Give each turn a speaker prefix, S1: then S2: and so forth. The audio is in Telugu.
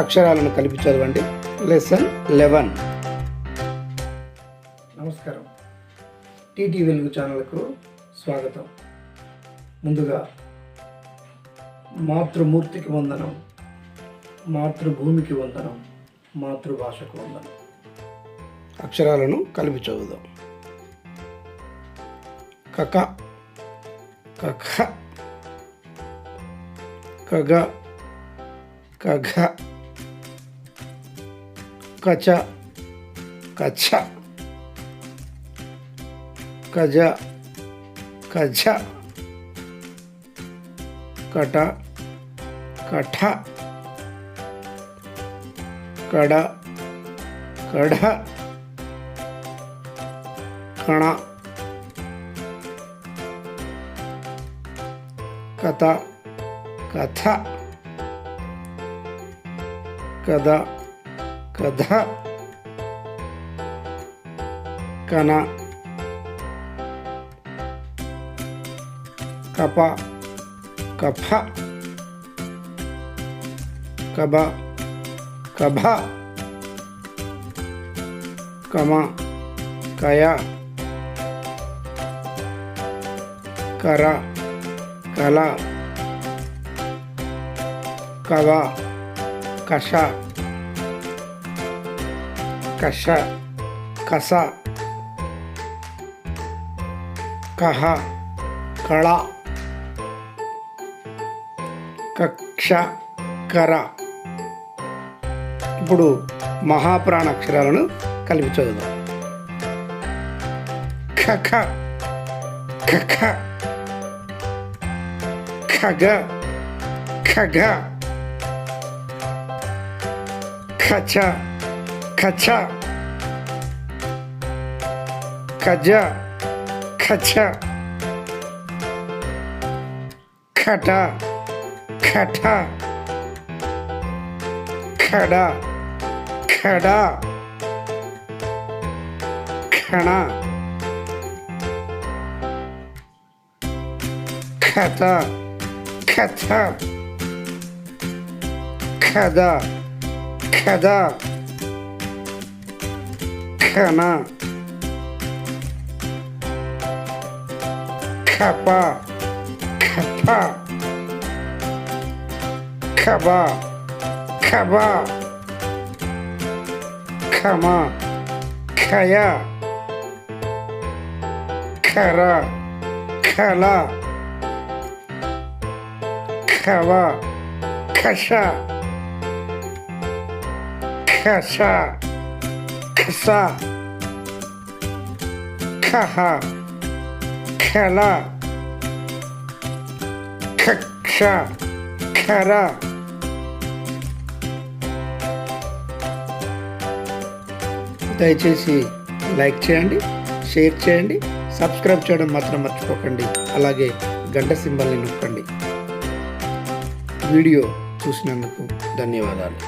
S1: అక్షరాలను కలిపి చదవండి. లెసన్ 11.
S2: నమస్కారం. టీటీ వెలుగు ఛానల్కు స్వాగతం. ముందుగా మాతృమూర్తికి వందనం, మాతృభూమికి వందనం, మాతృభాషకు వందనం.
S1: అక్షరాలను కలిపి చదువుదాం. కక, కఖ, కగ, కఘ, కచ, కఛ, కజ, కఝ, కట, కఠ, కడ, కఢ, కణ, కథ, కథ, కథ, కథ, కన, కప, కఫ, కబ, కభ, కమ, కయ, కర, కల, కవ, కష, కష, కస, కహ, కళ, కక్ష, కర. ఇప్పుడు మహాప్రాణ అక్షరాలను కలిపి చదువుదాం. ఖఖ, ఖఖ, ఖగ, ఖగ, ఖచ, ఖచ, ఖజ, ఖచ, ఖట, ఖఠ, ఖడ, ఖడ, ఖణ, ఖత, ఖథ, ఖద, ఖద, ఖన, ఖప, ఖఫ, ఖబ, ఖబ, ఖమ, ఖయ, ఖర, ఖల, ఖవ, ఖష, ఖష, ఖస, ఖహ, ఖల, ఖక్ష, ఖర. దయచేసి లైక్ చేయండి, షేర్ చేయండి, సబ్స్క్రైబ్ చేయడం మాత్రం మర్చిపోకండి. అలాగే గంట సింబల్ని నొక్కండి. వీడియో చూసినందుకు ధన్యవాదాలు.